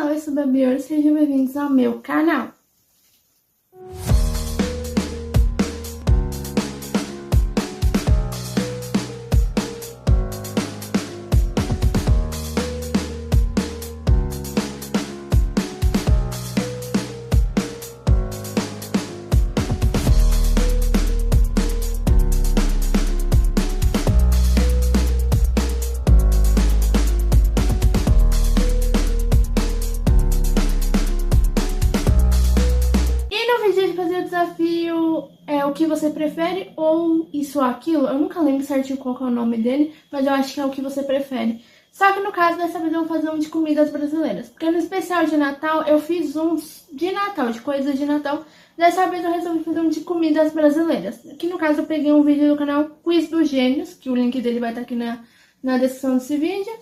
pessoal, eu sou Babi Ouro, sejam bem-vindos ao meu canal. Fazer o desafio o que você prefere ou isso ou aquilo. Eu nunca lembro certinho qual é o nome dele, mas eu acho que é o que você prefere. Só que no caso, dessa vez eu vou fazer um de comidas brasileiras. Porque no especial de Natal eu fiz uns de Natal, de coisas de Natal. Dessa vez eu resolvi fazer um de comidas brasileiras. Aqui no caso eu peguei um vídeo do canal Quiz dos Gênios, que o link dele vai estar aqui na descrição desse vídeo.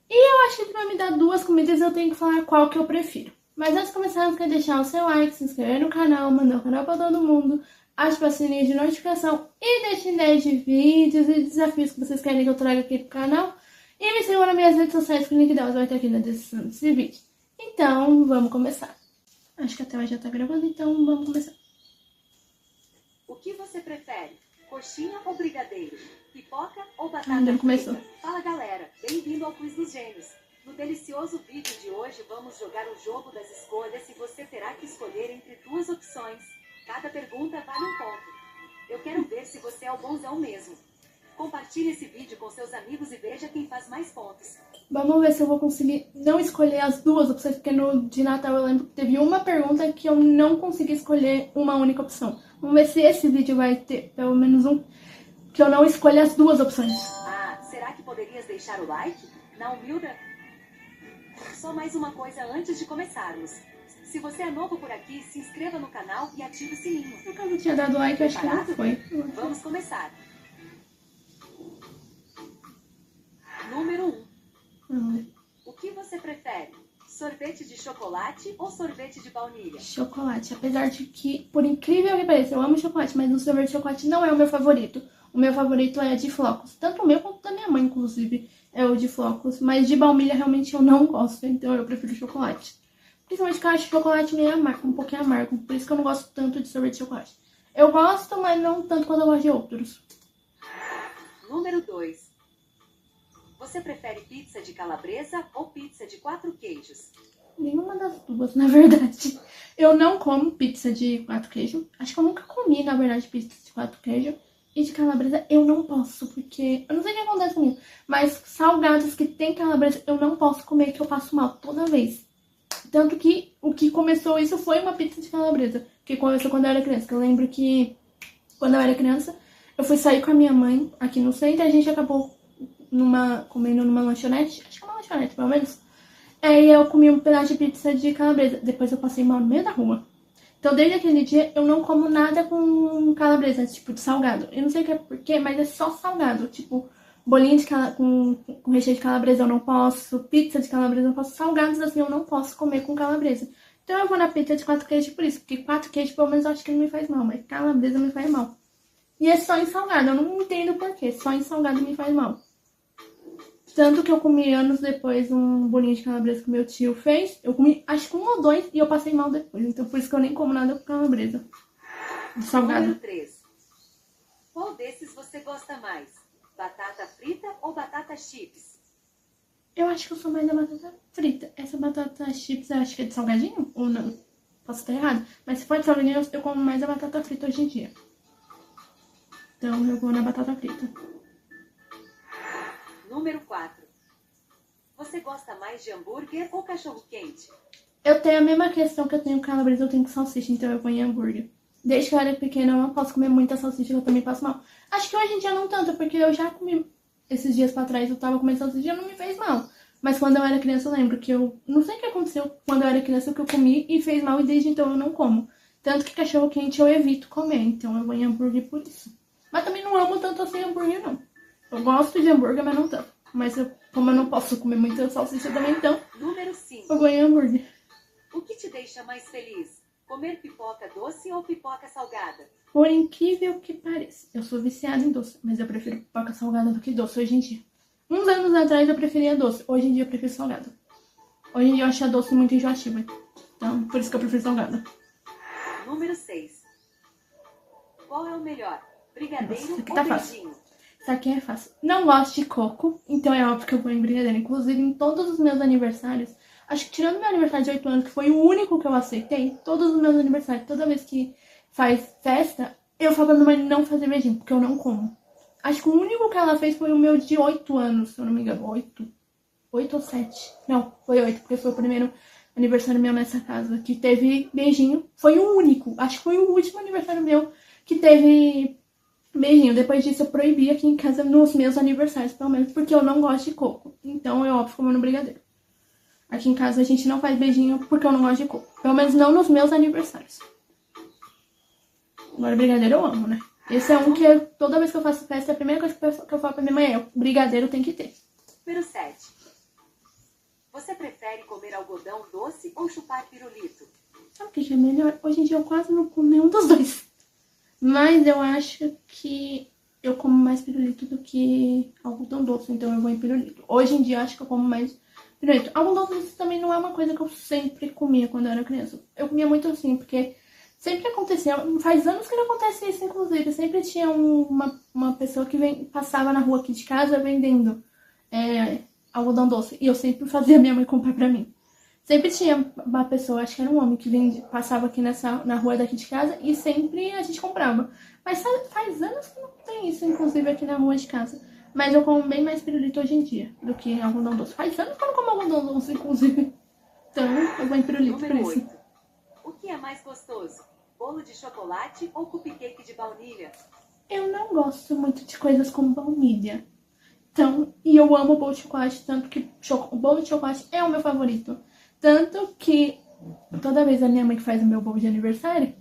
E eu acho que ele vai me dar duas comidas e eu tenho que falar qual que eu prefiro. Mas antes de começar, não quer deixar o seu like, se inscrever no canal, mandar o canal pra todo mundo, ative o sininho de notificação e deixe ideias de vídeos e desafios que vocês querem que eu traga aqui pro canal. E me sigam nas minhas redes sociais, que o link delas vai estar aqui na descrição desse vídeo. Então, vamos começar. Acho que a tela já tá gravando, então vamos começar. O que você prefere? Coxinha ou brigadeiro? Pipoca ou batata Ainda começou. frita? Fala galera, bem-vindo ao Quiz dos Gênios. No delicioso vídeo de hoje, vamos jogar o jogo das escolhas e você terá que escolher entre duas opções. Cada pergunta vale um ponto. Eu quero ver se você é o bonzão mesmo. Compartilhe esse vídeo com seus amigos e veja quem faz mais pontos. Vamos ver se eu vou conseguir não escolher as duas opções, porque no de Natal eu lembro que teve uma pergunta que eu não consegui escolher uma única opção. Vamos ver se esse vídeo vai ter pelo menos um que eu não escolha as duas opções. Ah, será que poderias deixar o like? Na humilde? Só mais uma coisa antes de começarmos. Se você é novo por aqui, se inscreva no canal e ative o sininho. No caso, eu tinha dado like, acho que não foi. Vamos começar. Número 1. O que você prefere? Sorvete de chocolate ou sorvete de baunilha? Chocolate. Apesar de que, por incrível que pareça, eu amo chocolate, mas o sorvete de chocolate não é o meu favorito. O meu favorito é de flocos. Tanto o meu quanto da minha mãe, inclusive, é o de flocos. Mas de baunilha, realmente, eu não gosto. Então, eu prefiro chocolate. Principalmente porque eu acho chocolate meio amargo, um pouquinho amargo. Por isso que eu não gosto tanto de sorvete de chocolate. Eu gosto, mas não tanto quanto eu gosto de outros. Número 2. Você prefere pizza de calabresa ou pizza de 4 queijos? Nenhuma das duas, na verdade. Eu não como pizza de 4 queijos. Acho que eu nunca comi, na verdade, pizza de 4 queijos. E de calabresa eu não posso, porque... eu não sei o que acontece comigo, mas salgados que tem calabresa eu não posso comer, que eu passo mal toda vez. Tanto que o que começou isso foi uma pizza de calabresa, que começou quando eu era criança. Eu lembro que quando eu era criança, eu fui sair com a minha mãe aqui no centro e a gente acabou comendo numa lanchonete. Acho que é uma lanchonete, pelo menos. Aí eu comi um pedaço de pizza de calabresa. Depois eu passei mal no meio da rua. Então, desde aquele dia, eu não como nada com calabresa, tipo, de salgado. Eu não sei o que é porquê, mas é só salgado. Tipo, bolinho com recheio de calabresa eu não posso, pizza de calabresa eu não posso, salgados assim eu não posso comer com calabresa. Então, eu vou na pizza de 4 queijos por isso, porque 4 queijos, pelo menos, eu acho que não me faz mal, mas calabresa me faz mal. E é só em salgado, eu não entendo porquê, só em salgado me faz mal. Tanto que eu comi anos depois um bolinho de calabresa que meu tio fez. Eu comi acho que 1 ou 2 e eu passei mal depois. Então por isso que eu nem como nada com calabresa. De salgado. Número 3. Qual desses você gosta mais? Batata frita ou batata chips? Eu acho que eu sou mais da batata frita. Essa batata chips eu acho que é de salgadinho ou não? Posso estar errado. Mas se for de salgadinho eu como mais a batata frita hoje em dia. Então eu vou na batata frita. Número 4. Você gosta mais de hambúrguer ou cachorro-quente? Eu tenho a mesma questão que eu tenho com calabresa, eu tenho com salsicha, então eu vou em hambúrguer. Desde que eu era pequena eu não posso comer muita salsicha, eu também passo mal. Acho que hoje em dia não tanto, porque eu já comi esses dias pra trás, eu tava comendo salsicha e não me fez mal. Mas quando eu era criança eu lembro que eu... não sei o que aconteceu quando eu era criança, que eu comi e fez mal e desde então eu não como. Tanto que cachorro-quente eu evito comer, então eu vou em hambúrguer por isso. Mas também não amo tanto assim hambúrguer não. Eu gosto de hambúrguer, mas não tanto. Mas como eu não posso comer muita salsicha também, então... Número 5. eu vou em hambúrguer. O que te deixa mais feliz? Comer pipoca doce ou pipoca salgada? Por incrível que pareça, eu sou viciada em doce, mas eu prefiro pipoca salgada do que doce hoje em dia. Uns anos atrás eu preferia doce, hoje em dia eu prefiro salgado. Hoje em dia eu acho a doce muito enjoativa. Então, por isso que eu prefiro salgada. Número 6. Qual é o melhor? Brigadeiro Nossa, isso aqui ou tá fácil. beijinho? Isso aqui é fácil. Não gosto de coco, então é óbvio que eu vou em brigadeiro. Inclusive, em todos os meus aniversários, acho que tirando meu aniversário de 8 anos, que foi o único que eu aceitei, todos os meus aniversários, toda vez que faz festa, eu falo pra minha mãe não fazer beijinho, porque eu não como. Acho que o único que ela fez foi o meu de 8 anos, se eu não me engano. 8 ou 7. Não, foi 8, porque foi o primeiro aniversário meu nessa casa que teve beijinho. Foi o único. Acho que foi o último aniversário meu que teve beijinho. Depois disso eu proibi aqui em casa nos meus aniversários, pelo menos, porque eu não gosto de coco. Então eu opto comer no brigadeiro. Aqui em casa a gente não faz beijinho porque eu não gosto de coco. Pelo menos não nos meus aniversários. Agora brigadeiro eu amo, né? Esse é um que toda vez que eu faço festa, a primeira coisa que eu falo pra minha mãe é: brigadeiro tem que ter. Número 7. Você prefere comer algodão doce ou chupar pirulito? Sabe o que é melhor? Hoje em dia eu quase não como nenhum dos dois. Mas eu acho que eu como mais pirulito do que algodão doce, então eu vou em pirulito. Hoje em dia eu acho que eu como mais pirulito. Algodão doce também não é uma coisa que eu sempre comia quando eu era criança. Eu comia muito assim, porque sempre acontecia, faz anos que não acontece isso, inclusive. Sempre tinha uma pessoa que passava na rua aqui de casa vendendo algodão doce. E eu sempre fazia minha mãe comprar pra mim. Sempre tinha uma pessoa, acho que era um homem, que passava aqui na rua daqui de casa e sempre a gente comprava. Mas faz anos que não tem isso, inclusive, aqui na rua de casa. Mas eu como bem mais pirulito hoje em dia do que algodão doce. Faz anos que eu não como algodão doce, inclusive. Então, eu vou em pirulito por Número isso. 8. O que é mais gostoso? Bolo de chocolate ou cupcake de baunilha? Eu não gosto muito de coisas com baunilha. Então, e eu amo bolo de chocolate, tanto que o bolo de chocolate é o meu favorito. Tanto que toda vez a minha mãe que faz o meu bolo de aniversário,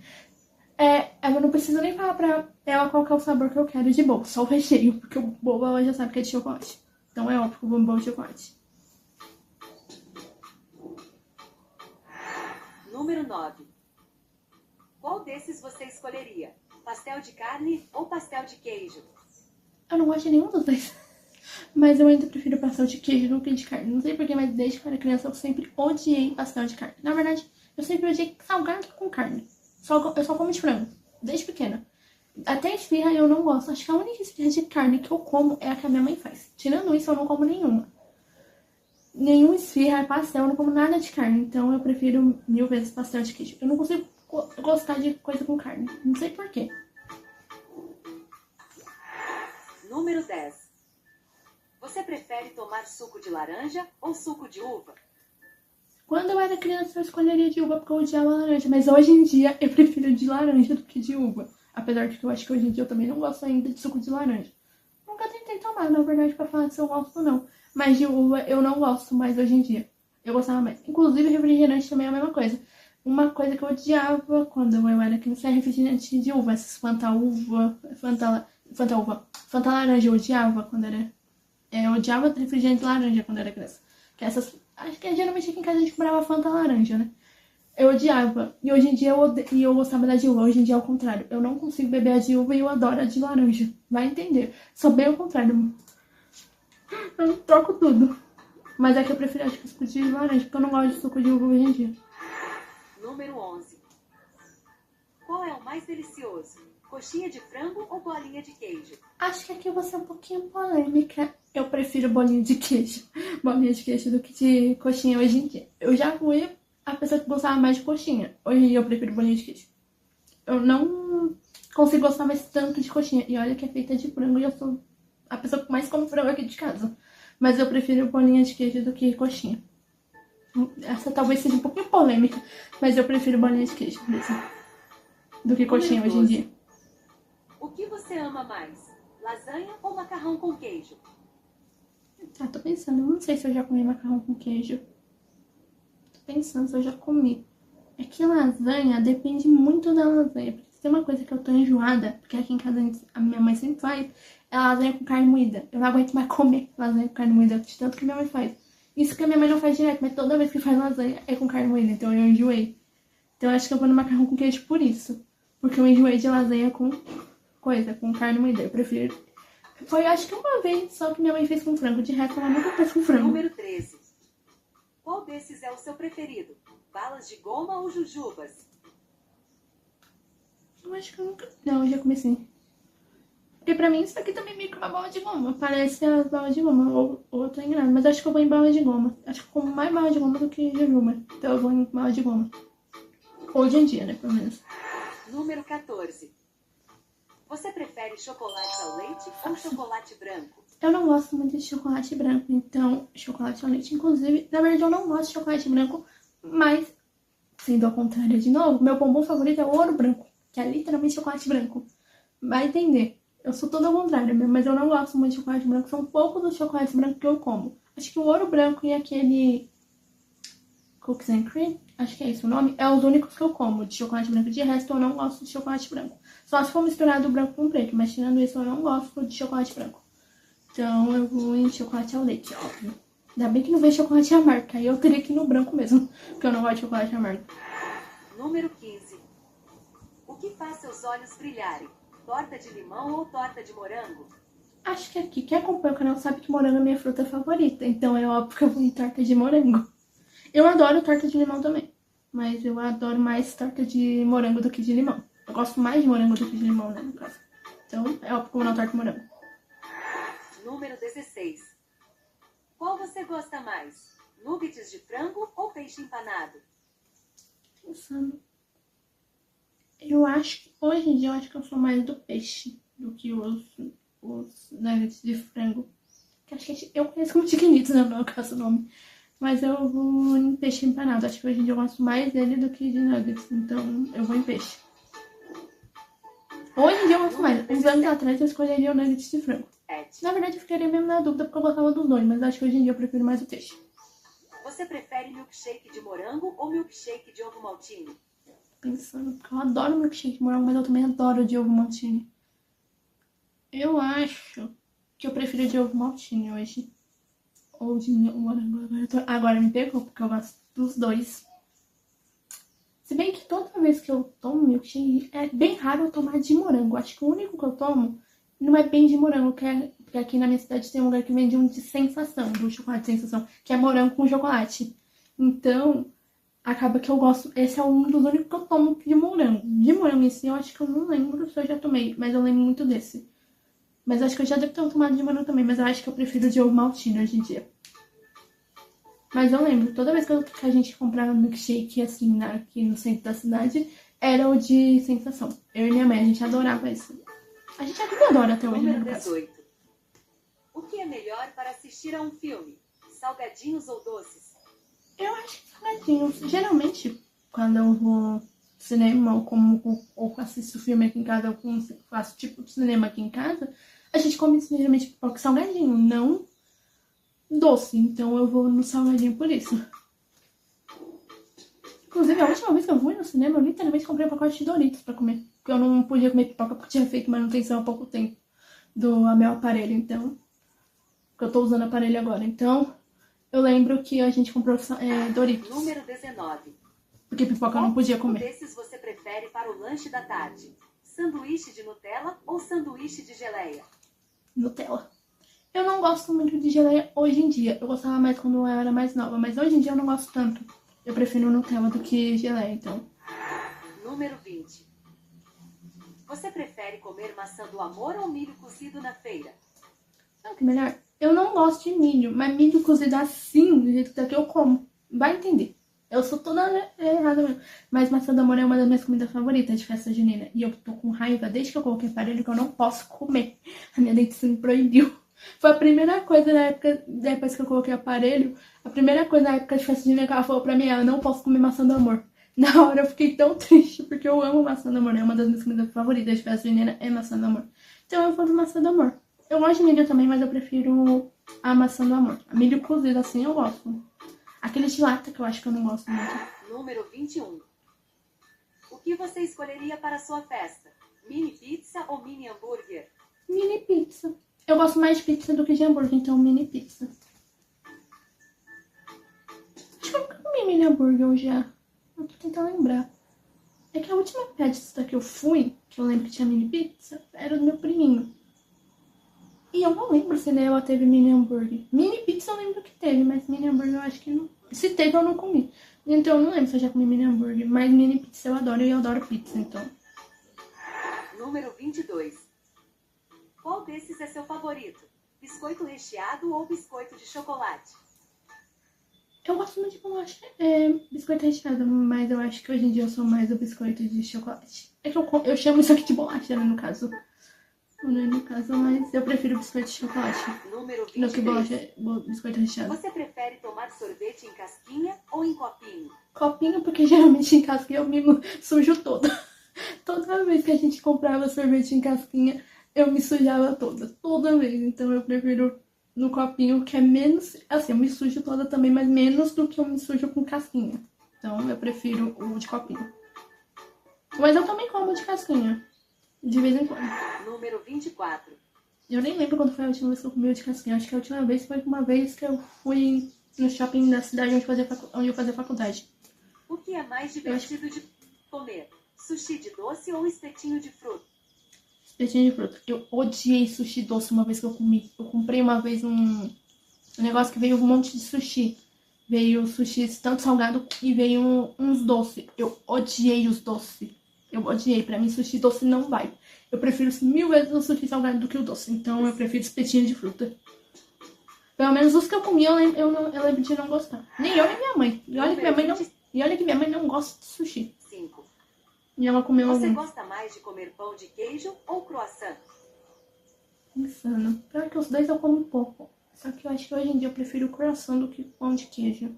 eu não preciso nem falar pra ela qual que é o sabor que eu quero de bolo, só o recheio, porque o bolo ela já sabe que é de chocolate. Então é óbvio que eu vou no bolo de chocolate. Número 9. Qual desses você escolheria? Pastel de carne ou pastel de queijo? Eu não gosto de nenhum dos dois. Mas eu ainda prefiro pastel de queijo do que de carne. Não sei porquê, mas desde que eu era criança eu sempre odiei pastel de carne. Na verdade, eu sempre odiei salgado com carne. Eu só como de frango, desde pequena. Até esfirra eu não gosto. Acho que a única esfirra de carne que eu como é a que a minha mãe faz. Tirando isso, eu não como nenhuma. Nenhuma esfirra, pastel, eu não como nada de carne. Então eu prefiro 1000 vezes pastel de queijo. Eu não consigo gostar de coisa com carne. Não sei porquê. Número 10. Você prefere tomar suco de laranja ou suco de uva? Quando eu era criança, eu escolheria de uva porque eu odiava laranja. Mas hoje em dia, eu prefiro de laranja do que de uva. Apesar de que eu acho que hoje em dia eu também não gosto ainda de suco de laranja. Nunca tentei tomar, na verdade, pra falar se eu gosto ou não. Mas de uva eu não gosto mais hoje em dia. Eu gostava mais. Inclusive, refrigerante também é a mesma coisa. Uma coisa que eu odiava quando eu era criança é refrigerante de uva. Essas Fanta uva, Fanta laranja eu odiava quando era... Eu odiava refrigerante de laranja quando era criança. Que acho que geralmente aqui em casa a gente comprava Fanta laranja, né? Eu odiava. E hoje em dia eu gostava da de uva. Hoje em dia é o contrário. Eu não consigo beber a de uva e eu adoro a de laranja. Vai entender. Sou bem ao contrário. Eu troco tudo. Mas é que eu prefiro acho que suco de laranja, porque eu não gosto de suco de uva hoje em dia. Número 11. Qual é o mais delicioso? Coxinha de frango ou bolinha de queijo? Acho que aqui eu vou ser um pouquinho polêmica. Eu prefiro bolinha de queijo. Bolinha de queijo do que de coxinha hoje em dia. Eu já fui a pessoa que gostava mais de coxinha. Hoje em dia eu prefiro bolinha de queijo. Eu não consigo gostar mais tanto de coxinha. E olha que é feita de frango e eu sou a pessoa que mais come frango aqui de casa. Mas eu prefiro bolinha de queijo do que coxinha. Essa talvez seja um pouquinho polêmica. Mas eu prefiro bolinha de queijo mesmo. Do que coxinha hoje em dia. O que você ama mais? Lasanha ou macarrão com queijo? Ah, tô pensando. Eu não sei se eu já comi macarrão com queijo. Tô pensando se eu já comi. É que lasanha depende muito da lasanha. Porque se tem uma coisa que eu tô enjoada, porque aqui em casa a minha mãe sempre faz, é lasanha com carne moída. Eu não aguento mais comer lasanha com carne moída, de tanto que minha mãe faz. Isso que a minha mãe não faz direto, mas toda vez que faz lasanha é com carne moída, então eu enjoei. Então eu acho que eu vou no macarrão com queijo por isso. Porque eu enjoei de lasanha com carne moída. Eu prefiro. Foi acho que uma vez só que minha mãe fez com frango. De resto, ela nunca fez com frango. Número 13. Qual desses é o seu preferido? Balas de goma ou jujubas? Eu acho que eu nunca... Não, eu já comecei. Porque pra mim isso aqui também é meio que uma bala de goma. Parece as balas de goma. Ou eu tô enganada. Mas acho que eu vou em bala de goma. Acho que eu como mais bala de goma do que jujuba. Então eu vou em bala de goma. Hoje em dia, né? Pelo menos. Número 14. Você prefere chocolate ao leite ou chocolate branco? Eu não gosto muito de chocolate branco. Então, chocolate ao leite. Inclusive, na verdade eu não gosto de chocolate branco. Mas, sendo ao contrário de novo, meu bombom favorito é o ouro branco. Que é literalmente chocolate branco. Vai entender. Eu sou toda ao contrário mesmo, mas eu não gosto muito de chocolate branco. São poucos dos chocolates brancos que eu como. Acho que o ouro branco e aquele Cookies and Cream, acho que é esse o nome, é os únicos que eu como de chocolate branco. De resto, eu não gosto de chocolate branco. Só se for misturado branco com preto, mas tirando isso, eu não gosto de chocolate branco. Então, eu vou em chocolate ao leite, óbvio. Ainda bem que não vem chocolate amargo, aí eu teria que ir no branco mesmo, porque eu não gosto de chocolate amargo. Número 15. O que faz seus olhos brilharem? Torta de limão ou torta de morango? Acho que aqui, quem acompanha o canal sabe que morango é minha fruta favorita, então é óbvio que eu vou em torta de morango. Eu adoro torta de limão também, mas eu adoro mais torta de morango do que de limão. Eu gosto mais de morango do que de limão, né, no caso. Então, é óbvio que eu vou na torta de morango. Número 16. Qual você gosta mais? Nuggets de frango ou peixe empanado? Pensando. Eu acho que, hoje em dia, eu acho que eu sou mais do peixe do que os nuggets de frango. Que acho que eu conheço como chiquinitos, né, no caso o nome. Mas eu vou em peixe empanado. Acho que hoje em dia eu gosto mais dele do que de nuggets. Então, eu vou em peixe. Hoje em dia eu gosto mais. Uns anos atrás eu escolheria o nuggets de frango. Na verdade, eu ficaria mesmo na dúvida porque eu gostava dos dois. Mas acho que hoje em dia eu prefiro mais o peixe. Você prefere milkshake de morango ou milkshake de ovo maltine? Pensando, porque eu adoro milkshake de morango, mas eu também adoro de ovo maltine. Eu acho que eu prefiro de ovo maltine hoje. Ou de morango. Agora me pegou, porque eu gosto dos dois. Se bem que toda vez que eu tomo milkshake, é bem raro eu tomar de morango. Acho que o único que eu tomo não é bem de morango, porque aqui na minha cidade tem um lugar que vende um de sensação, do chocolate de sensação, que é morango com chocolate. Então, acaba que eu gosto. Esse é um dos únicos que eu tomo de morango. De morango em si, eu acho que eu não lembro se eu já tomei, mas eu lembro muito desse. Mas acho que eu já devo ter tomado de morango também, mas eu acho que eu prefiro de ovo maltine hoje em dia. Mas eu lembro, toda vez que a gente comprava milkshake assim, aqui no centro da cidade, era o de sensação. Eu e minha mãe, a gente adorava isso. A gente ainda adora até hoje, né, Número no caso. 18. O que é melhor para assistir a um filme? Salgadinhos ou doces? Eu acho que salgadinhos. Geralmente, quando eu vou no cinema ou assisto filme aqui em casa, ou faço tipo de cinema aqui em casa, a gente come geralmente pipoca e salgadinho, não doce. Então eu vou no salgadinho por isso. Inclusive, a última vez que eu fui no cinema, eu literalmente comprei um pacote de Doritos pra comer. Porque eu não podia comer pipoca porque tinha feito manutenção há pouco tempo do meu aparelho, então. Porque eu tô usando o aparelho agora. Então, eu lembro que a gente comprou Doritos. Número 19. Porque pipoca eu não podia Qual comer. desses você prefere para o lanche da tarde? Sanduíche de Nutella ou sanduíche de geleia? Nutella. Eu não gosto muito de geleia hoje em dia. Eu gostava mais quando eu era mais nova, mas hoje em dia eu não gosto tanto. Eu prefiro Nutella do que geleia, então. Número 20. Você prefere comer maçã do amor ou milho cozido na feira? Sabe o que é melhor? Eu não gosto de milho, mas milho cozido assim, do jeito que daqui eu como. Vai entender. Eu sou toda errada mesmo. Mas maçã do amor é uma das minhas comidas favoritas de festa junina. E eu tô com raiva desde que eu coloquei aparelho que eu não posso comer. A minha dentista me proibiu. Foi a primeira coisa na época, depois que eu coloquei aparelho, a primeira coisa na época de festa junina que ela falou pra mim, eu não posso comer maçã do amor. Na hora eu fiquei tão triste, porque eu amo maçã do amor, né? Uma das minhas comidas favoritas de festa junina é maçã do amor. Então eu vou de maçã do amor. Eu gosto de milho também, mas eu prefiro a maçã do amor. A milho cozido assim eu gosto. Aquele de lata que eu acho que eu não gosto muito. Número 21. O que você escolheria para a sua festa? Mini pizza ou mini hambúrguer? Mini pizza. Eu gosto mais de pizza do que de hambúrguer, então mini pizza. Acho que eu nunca comi mini hambúrguer hoje já. Eu tô tentando lembrar. É que a última festa que eu fui, que eu lembro que tinha mini pizza, era do meu priminho. E eu não lembro se ela teve mini hambúrguer. Mini pizza eu lembro que teve, mas mini hambúrguer eu acho que não Se teve, eu não comi. Então eu não lembro se eu já comi mini hambúrguer. Mas mini pizza eu adoro e eu adoro pizza, então. Número 22. Qual desses é seu favorito? Biscoito recheado ou biscoito de chocolate? Eu gosto muito de bolacha, biscoito recheado, mas eu acho que hoje em dia eu sou mais do biscoito de chocolate. É que eu chamo isso aqui de bolacha, né, no caso. Não é no caso, mas eu prefiro biscoito de chocolate Número do que 23. bolacha, biscoito recheado. Você prefere tomar sorvete em casquinha ou em copinho? Copinho, porque geralmente em casquinha eu me sujo toda. Toda vez que a gente comprava sorvete em casquinha, eu me sujava toda. Toda vez. Então eu prefiro no copinho, que é menos. Assim, eu me sujo toda também, mas menos do que eu me sujo com casquinha. Então eu prefiro o de copinho. Mas eu também como de casquinha. De vez em quando. Número 24. Eu nem lembro quando foi a última vez que eu comi o de casquinha. Acho que a última vez foi uma vez que eu fui no shopping da cidade onde eu fazia faculdade. O que é mais divertido de comer? Sushi de doce ou espetinho de fruta? Espetinho de fruta. Eu odiei sushi doce uma vez que eu comi. Eu comprei uma vez um negócio que veio um monte de sushi. Veio sushi tanto salgado e veio uns doces. Eu odiei os doces. Eu odiei. Pra mim, sushi doce não vai. Eu prefiro 1000 vezes o sushi salgado do que o doce. Então, eu prefiro espetinho de fruta. Pelo menos os que eu comi, eu lembro de não gostar. Nem eu, nem minha mãe. E olha que minha mãe não gosta de sushi. 5. E ela comeu Você algum. gosta mais de comer pão de queijo ou croissant? Insano. Pior que os dois eu como pouco. Só que eu acho que hoje em dia eu prefiro croissant do que pão de queijo.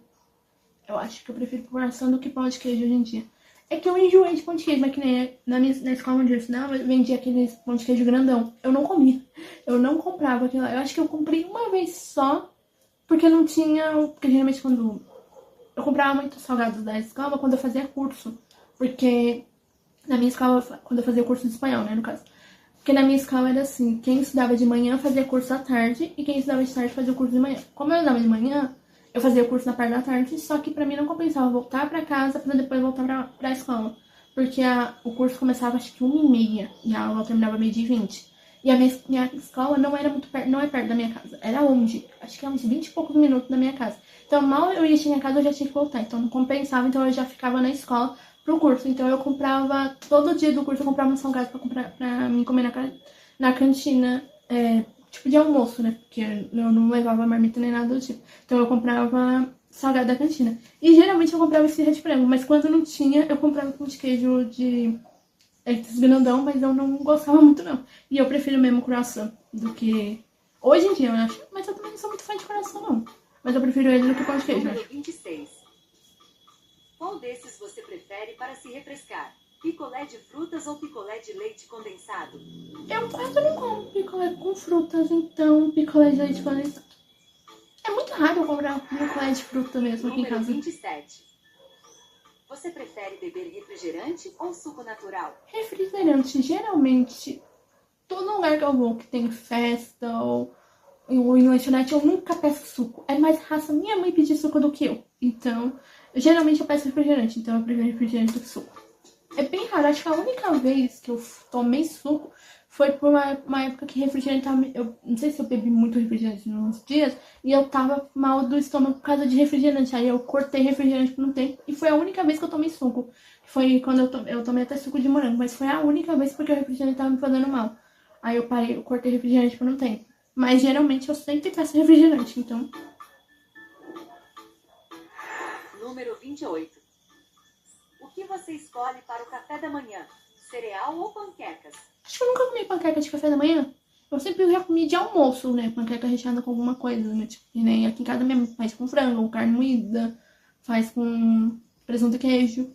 Eu acho que eu prefiro croissant do que pão de queijo hoje em dia. É que eu enjoei de pão de queijo, mas que nem na escola onde eu estudava, vendia aqueles pão de queijo grandão. Eu não comia. Eu não comprava aquilo lá. Eu acho que eu comprei uma vez só, porque não tinha. Porque geralmente quando. Eu comprava muito salgados da escola quando eu fazia curso. Porque na minha escola, quando eu fazia curso de espanhol, né, no caso. Porque na minha escola era assim, quem estudava de manhã fazia curso à tarde e quem estudava de tarde fazia o curso de manhã. Como eu estudava de manhã, eu fazia o curso na parte da tarde, só que pra mim não compensava voltar pra casa pra depois voltar pra escola. Porque o curso começava acho que 1h30 e a aula terminava 12h20. E a minha escola não era muito perto, não é perto da minha casa, era longe. Acho que é uns 20 e poucos minutos da minha casa. Então mal eu ia chegar em casa eu já tinha que voltar, então não compensava, então eu já ficava na escola pro curso. Então eu comprava, todo dia do curso eu comprava um salgado pra mim comer na cantina, tipo de almoço, né? Porque eu não levava marmita nem nada do tipo. Então eu comprava salgado da cantina. E geralmente eu comprava esfirra de frango, mas quando não tinha, eu comprava pão de queijo de esses grandão, mas eu não gostava muito não. E eu prefiro mesmo croissant do que... Hoje em dia eu acho, mas eu também não sou muito fã de croissant não. Mas eu prefiro ele do que pão de queijo, eu Número acho. 26. Qual desses você prefere para se refrescar? Picolé de frutas ou picolé de leite condensado? Eu quase não como picolé com frutas, então picolé de leite condensado. É muito raro eu comprar picolé de fruta mesmo aqui em Número casa. 27. Você prefere beber refrigerante ou suco natural? Refrigerante, geralmente, todo lugar que eu vou que tem festa ou em lanchonete, eu nunca peço suco. É mais raça minha mãe pedir suco do que eu. Então, geralmente eu peço refrigerante, então eu prefiro refrigerante do que suco. É bem raro, acho que a única vez que eu tomei suco foi por uma época que refrigerante tava... Eu não sei se eu bebi muito refrigerante nos dias e eu tava mal do estômago por causa de refrigerante. Aí eu cortei refrigerante por um tempo e foi a única vez que eu tomei suco. Foi quando eu tomei até suco de morango, mas foi a única vez porque o refrigerante tava me fazendo mal. Aí eu parei, eu cortei refrigerante por um tempo. Mas geralmente eu sempre peço refrigerante, então... Número 28. O que você escolhe para o café da manhã? Cereal ou panquecas? Acho que eu nunca comi panqueca de café da manhã. Eu sempre já comi de almoço, né? Panqueca recheada com alguma coisa, né? Tipo, que nem aqui em casa mesmo faz com frango, carne moída, faz com presunto e queijo.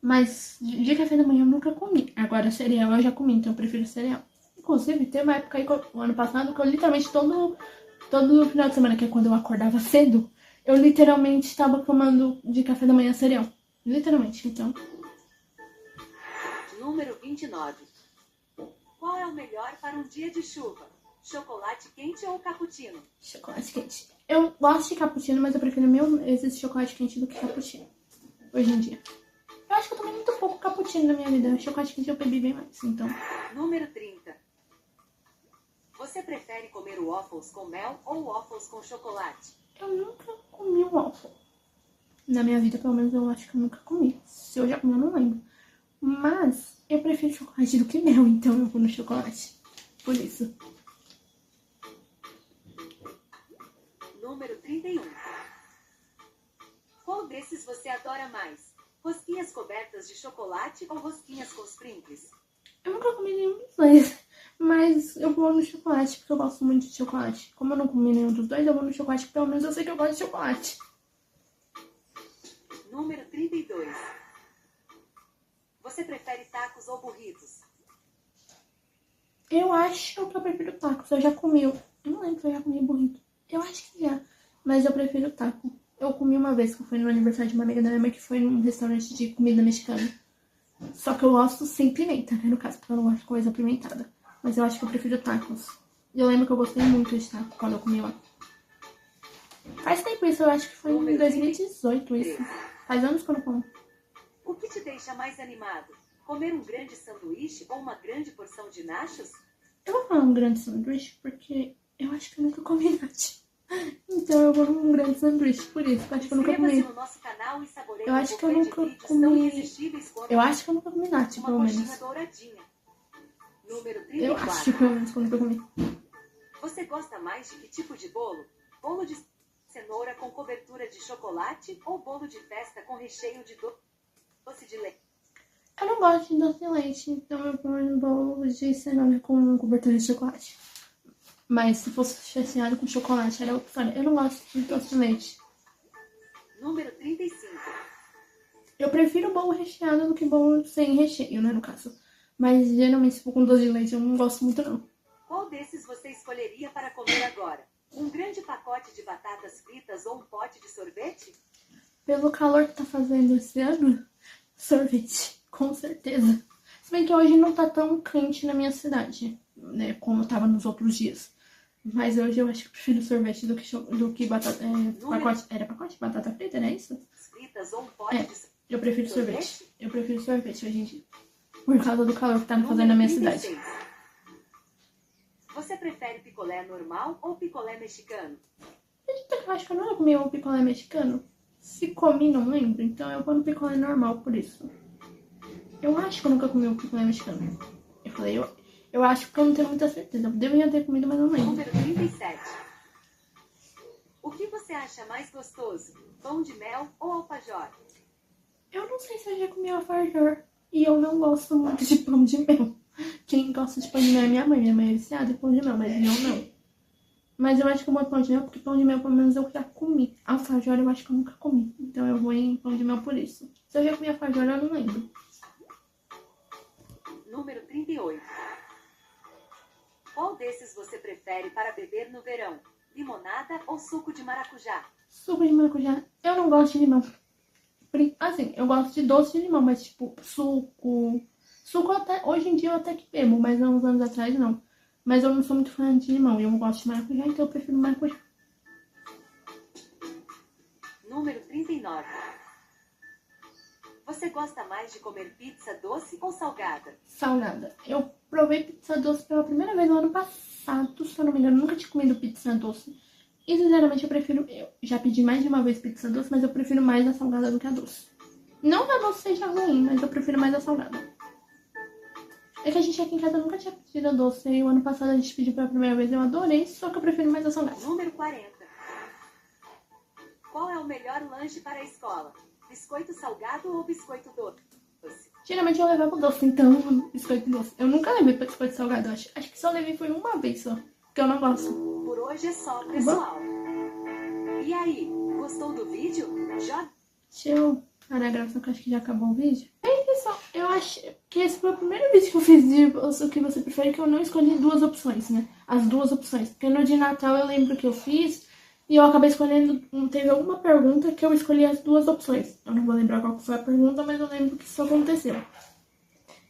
Mas de café da manhã eu nunca comi. Agora cereal eu já comi, então eu prefiro cereal. Inclusive, teve uma época aí, o ano passado, que eu literalmente todo final de semana, que é quando eu acordava cedo, eu literalmente estava tomando de café da manhã cereal. Literalmente, então. Número 29. Qual é o melhor para um dia de chuva? Chocolate quente ou cappuccino? Chocolate quente. Eu gosto de cappuccino, mas eu prefiro mil vezes chocolate quente do que cappuccino. Hoje em dia. Eu acho que eu tomei muito pouco cappuccino na minha vida. Chocolate quente eu bebi bem mais, então. Número 30. Você prefere comer waffles com mel ou waffles com chocolate? Eu nunca comi um waffle. Na minha vida, pelo menos, eu acho que eu nunca comi. Se eu já comi, eu não lembro. Mas eu prefiro chocolate do que mel, então eu vou no chocolate. Por isso. Número 31. Qual desses você adora mais? Rosquinhas cobertas de chocolate ou rosquinhas com os Pringles? Eu nunca comi nenhum dos dois, mas eu vou no chocolate, porque eu gosto muito de chocolate. Como eu não comi nenhum dos dois, eu vou no chocolate, porque pelo menos eu sei que eu gosto de chocolate. Número 32. Você prefere tacos ou burritos? Eu acho que eu prefiro tacos. Eu já comi, eu não lembro se eu já comi burrito. Eu acho que já, mas eu prefiro taco. Eu comi uma vez, que foi no aniversário de uma amiga da minha mãe, que foi num restaurante de comida mexicana. Só que eu gosto sem pimenta, né, no caso, porque eu não gosto de coisa apimentada. Mas eu acho que eu prefiro tacos. E eu lembro que eu gostei muito de taco quando eu comi lá. Faz tempo isso, eu acho que foi em 2018 isso. Faz anos que eu não como. O que te deixa mais animado? Comer um grande sanduíche ou uma grande porção de nachos? Eu vou falar um grande sanduíche porque eu acho que eu nunca comi nada. Então eu vou num grande sanduíche, por isso. Eu acho que eu nunca comi. No nosso canal e saboreie Eu acho que eu nunca comi. Eu acho que eu nunca comi nada, pelo menos. Douradinha. Número 34. Eu acho que pelo menos que eu nunca comi. Você gosta mais de que tipo de bolo? Bolo de cenoura com cobertura de chocolate ou bolo de festa com recheio de doce de leite? Eu não gosto de doce de leite, então eu ponho um bolo de cenoura com cobertura de chocolate. Mas se fosse recheado com chocolate, era outra história. Eu não gosto de doce de leite. Número 35. Eu prefiro bolo recheado do que bolo sem recheio, né, no caso. Mas geralmente, se for com doce de leite, eu não gosto muito, não. Qual desses você escolheria para comer agora? Um grande pacote de batatas fritas ou um pote de sorvete? Pelo calor que tá fazendo esse ano, sorvete, com certeza. Se bem que hoje não tá tão quente na minha cidade, né, como tava nos outros dias. Mas hoje eu acho que eu prefiro sorvete do que batata. Pacote, era pacote de batata frita, não é isso? Fritas ou um pote de eu prefiro sorvete. Eu prefiro sorvete hoje em dia. Por causa do calor que tá fazendo na minha 36. cidade. Você prefere picolé normal ou picolé mexicano? Eu acho que eu nunca comi um picolé mexicano. Se comi, não lembro. Então eu vou no picolé normal por isso. Eu acho que eu nunca comi um picolé mexicano. Eu falei, eu acho que eu não tenho muita certeza. Eu deveria ter comido, mas não lembro. Número 37. O que você acha mais gostoso? Pão de mel ou alfajor? Eu não sei se eu já comi alfajor. E eu não gosto muito de pão de mel. Quem gosta de pão de mel é minha mãe. Minha mãe é viciada em pão de mel, mas eu não. Mas eu acho que eu vou em pão de mel porque pão de mel, pelo menos, eu já comi. Alfajor eu acho que eu nunca comi. Então eu vou em pão de mel por isso. Se eu já comi alfajor, eu não lembro. Número 38. Qual desses você prefere para beber no verão? Limonada ou suco de maracujá? Suco de maracujá. Eu não gosto de limão. Assim, eu gosto de doce de limão, mas tipo, suco. Suco até. Hoje em dia eu até que bebo, mas há uns anos atrás não. Mas eu não sou muito fã de limão. E eu não gosto de maracujá, então eu prefiro maracujá. Número 39. Você gosta mais de comer pizza doce ou salgada? Salgada. Eu provei pizza doce pela primeira vez no ano passado, se eu não me engano. Eu nunca tinha comido pizza doce. E sinceramente eu prefiro. Eu já pedi mais de uma vez pizza doce, mas eu prefiro mais a salgada do que a doce. Não que a doce seja ruim, mas eu prefiro mais a salgada. É que a gente aqui em casa nunca tinha pedido a doce. E o ano passado a gente pediu pela primeira vez. Eu adorei, só que eu prefiro mais a salgada. Número 40. Qual é o melhor lanche para a escola? Biscoito salgado ou biscoito doce? Geralmente eu levava doce, então biscoito doce. Eu nunca levei pra biscoito salgado, acho que só levei foi uma vez só, porque eu não gosto. Por hoje é só, pessoal. E aí, gostou do vídeo? Deixa eu parar a gravação que eu acho que já acabou o vídeo. E aí, pessoal, eu acho que esse foi o primeiro vídeo que eu fiz de o que você prefere, que eu não escolhi duas opções, né? As duas opções. Porque no de Natal eu lembro que eu fiz e eu acabei escolhendo, teve alguma pergunta que eu escolhi as duas opções. Eu não vou lembrar qual foi a pergunta, mas eu lembro que isso aconteceu.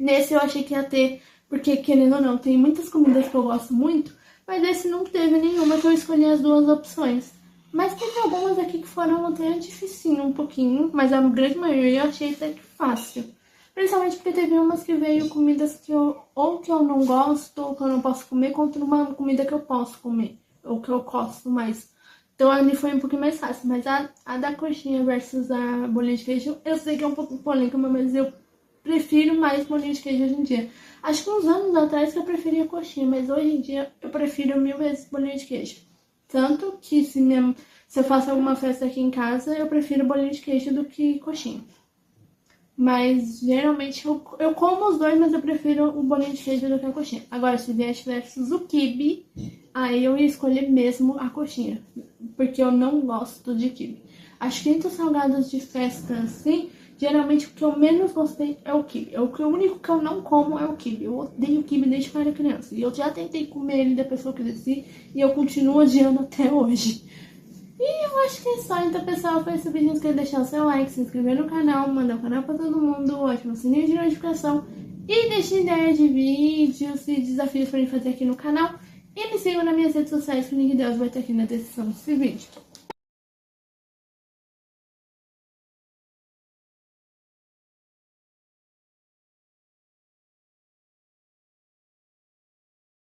Nesse eu achei que ia ter, porque querendo ou não, tem muitas comidas que eu gosto muito, mas esse não teve nenhuma que eu escolhi as duas opções. Mas teve algumas aqui que foram até dificinho um pouquinho, mas a grande maioria eu achei até que fácil. Principalmente porque teve umas que veio comidas que eu não gosto, ou que eu não posso comer, contra uma comida que eu posso comer, ou que eu gosto mais. Então ali foi um pouquinho mais fácil. Mas a da coxinha versus a bolinha de queijo, eu sei que é um pouco polêmica, mas eu prefiro mais bolinha de queijo hoje em dia. Acho que uns anos atrás que eu preferia coxinha, mas hoje em dia eu prefiro 1000 vezes bolinha de queijo. Tanto que se eu faço alguma festa aqui em casa, eu prefiro bolinha de queijo do que coxinha. Mas geralmente eu como os dois, mas eu prefiro o bolinho de queijo do que a coxinha. Agora, se viesse versus o quibe, aí eu ia escolher mesmo a coxinha. Porque eu não gosto de quibe. Acho que entre os salgados de festa, assim, geralmente o que eu menos gostei é o quibe. O único que eu não como é o quibe. Eu odeio quibe desde que eu era criança. E eu já tentei comer ele depois que eu cresci e eu continuo odiando até hoje. E eu acho que é só. Então, pessoal, foi esse vídeo. Não esqueça de deixar o seu like, se inscrever no canal, mandar o canal pra todo mundo, ativa o sininho de notificação e deixe ideia de vídeos e desafios pra mim fazer aqui no canal. E me sigam nas minhas redes sociais, que o link delas vai estar aqui na descrição desse vídeo.